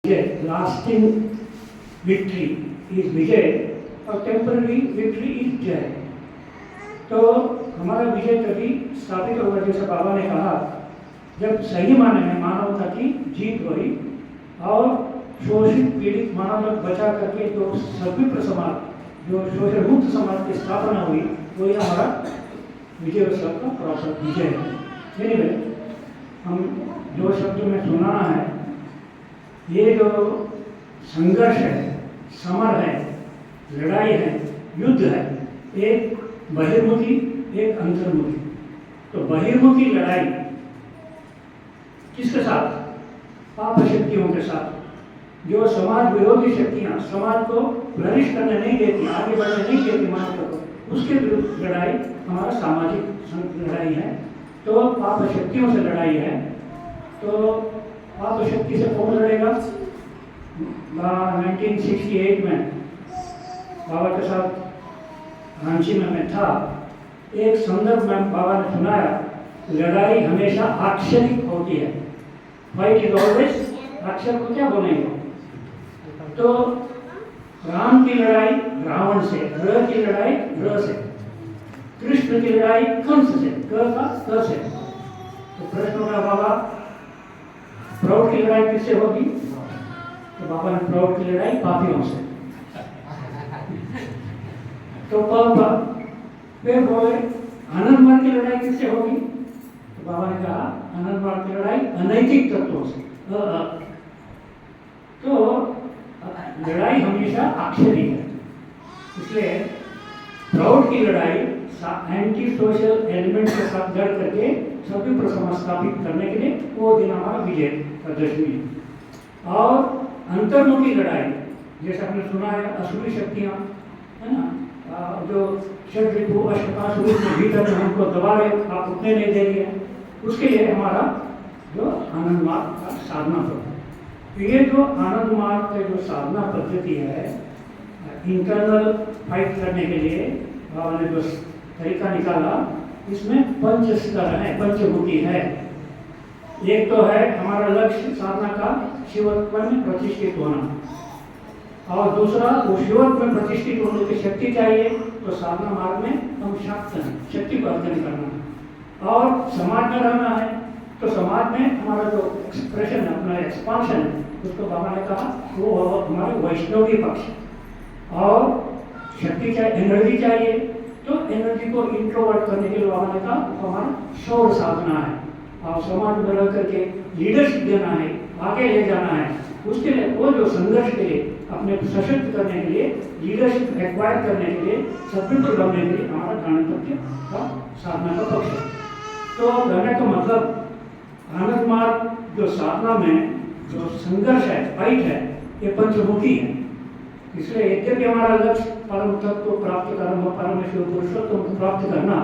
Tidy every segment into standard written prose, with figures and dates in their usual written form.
Vijay, lasting victory is विजय और temporary victory is जय। तो हमारा विजय तभी स्थापित होगा, जैसे बाबा ने कहा, जब सही माने में मानवता की जीत हुई और शोषित पीड़ित मानव तक बचा करके जो सर्वत्र समाज, जो शोषण मुक्त समाज की स्थापना हुई, वही हमारा विजय उत्सव का प्रॉपर विजय है। एनीवे, हम जो शब्द में सुनाना है, ये जो संघर्ष है, समर है, लड़ाई है, युद्ध है, एक बहिर्मुखी एक अंतर्मुखी। तो बहिर्मुखी लड़ाई किसके साथ? पाप शक्तियों के साथ, जो समाज विरोधी शक्तियां समाज को फ्लरिश करने नहीं देती, आगे बढ़ने नहीं देती मानवता को, उसके विरुद्ध लड़ाई हमारा सामाजिक लड़ाई है। तो पाप शक्तियों से लड़ाई है। तो पाप शक्ति से कौन लड़ेगा? 1968 में बाबा के साथ रांची में मैं था, एक संदर्भ में बाबा ने सुनाया, लड़ाई हमेशा आक्षरिक होती है। फाइट इज ऑलवेज, अक्षर को क्या बोलेंगे? तो राम की लड़ाई रावण से, र की लड़ाई र से, कृष्ण की लड़ाई कंस से, क से। तो प्रश्न होगा, बाबा प्रौढ़ की लड़ाई किससे होगी? तो बाबा ने प्रौढ़ की लड़ाई पापियों से। तो फिर बोले आनंद मार्ग की लड़ाई किससे होगी? तो बाबा ने कहा आनंद मार्ग की लड़ाई अनैतिक तत्वों से। तो लड़ाई हमेशा अक्षरी है, इसलिए प्रौढ़ की लड़ाई एंटी सोशल एलिमेंट के साथ लड़ करके सभी पर समाज स्थापित करने के लिए वो दिन हमारा विजय का दशमी है। और अंतर्मुखी लड़ाई, जैसे आपने सुना है, असुरी शक्तियाँ है ना, जो षड ऋतु अष्टकाश रूप के भीतर हमको दबा रहे, आप उठने नहीं दे रही है, उसके लिए हमारा जो आनंद मार्ग का साधना पद्धति। तो ये जो आनंद मार्ग का जो साधना पद्धति है, इंटरनल फाइट करने के लिए बाबा ने जो तरीका निकाला, इसमें पंच स्तर है, पंचमुखी है। एक तो है हमारा लक्ष्य साधना का शिवत्व में प्रतिष्ठित होना, और दूसरा वो शिवत्व में प्रतिष्ठित होने की शक्ति चाहिए। तो साधना मार्ग में हम शक्ति को अर्जन करना, और समाज में रहना है। तो समाज में हमारा जो एक्सप्रेशन है, अपना एक्सपांशन है, उसको बाबा ने कहा वो हमारे वैष्णवी पक्ष। और शक्ति चाहिए, एनर्जी चाहिए। तो एनर्जी को इंट्रोवर्ट करने के लिए बाबा ने कहा हमारा शौर्य साधना है, और समाज में रह करके लीडरशिप देना है, आगे ले जाना है। उसके लिए वो जो संघर्ष के लिए, अपने सशक्त करने के लिए, लीडरशिप एक्वायर करने के लिए, सभ्य बनने के लिए हमारा गाणपत्य का साधना का पक्ष है। तो कहने का मतलब आनंद मार्ग जो साधना में जो संघर्ष है, फाइट है, ये पंचमुखी है। इसलिए यद्यपि हमारा लक्ष्य परम तत्व को प्राप्त करना, परमेश्वर पुरुषोत्तम को प्राप्त करना,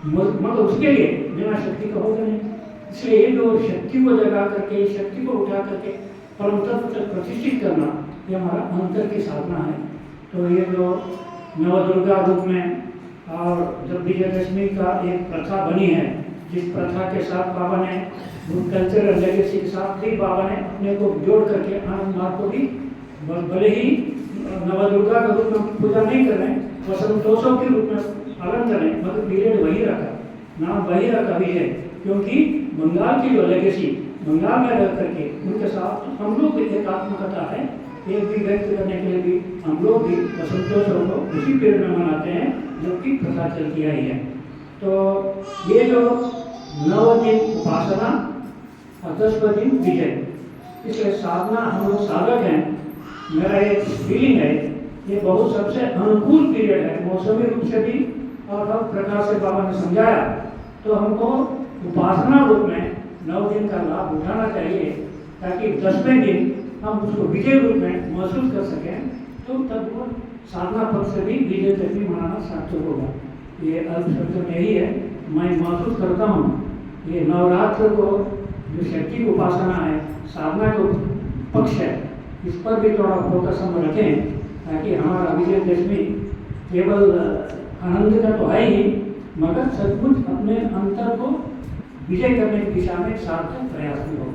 मगर उसके लिए बिना शक्ति का होगा नहीं। इसलिए ये जो शक्ति को जगा करके, शक्ति को उठा करके परम तत्व तक प्रतिष्ठित करना, ये हमारा अंतर की साधना है। तो ये जो नवदुर्गा रूप में, और जब विजयदशमी का एक प्रथा बनी है, जिस प्रथा के साथ बाबा ने कल्चरल लेगेसी के साथ भी बाबा ने अपने को जोड़ करके आनंद मार्ग को भी, भले ही नवदुर्गा के रूप में पूजा नहीं कर रहे हैं, वसंतोत्सव के रूप में पालन कर रहे हैं, मगर पीरियड वही रखा, नाम वही रखा भी है। क्योंकि बंगाल की जो लेगेसी, बंगाल में रह करके उनके साथ हम लोग की एकात्मकता है, एक भी व्यक्त करने के लिए भी हम लोग भी वसंतोत्सव को उसी पीरियड में मनाते हैं जबकि प्रथा चलती आई है। तो ये जो 9 दिन उपासना और 10वें दिन विजय, इसलिए साधना हम लोग साधक हैं। मेरा एक फीलिंग है, ये बहुत सबसे अनुकूल पीरियड है, मौसमी रूप से भी और हर प्रकार से बाबा ने समझाया। तो हमको उपासना रूप में 9 दिन का लाभ उठाना चाहिए, ताकि 10वें दिन हम उसको विजय रूप में महसूस कर सकें। तो तब वो साधना पद से भी विजय दशमी मनाना सार्थक होगा। ये अल्प शब्द में यही है, मैं महसूस करता हूँ ये नवरात्र को जो शक्ति की उपासना है, साधना जो पक्ष है, इस पर भी थोड़ा फोकस हम रखें, ताकि हमारा विजयदशमी केवल आनंद का तो है ही, मगर सचमुच अपने अंतर को विजय करने की दिशा में सार्थक प्रयास भी हो।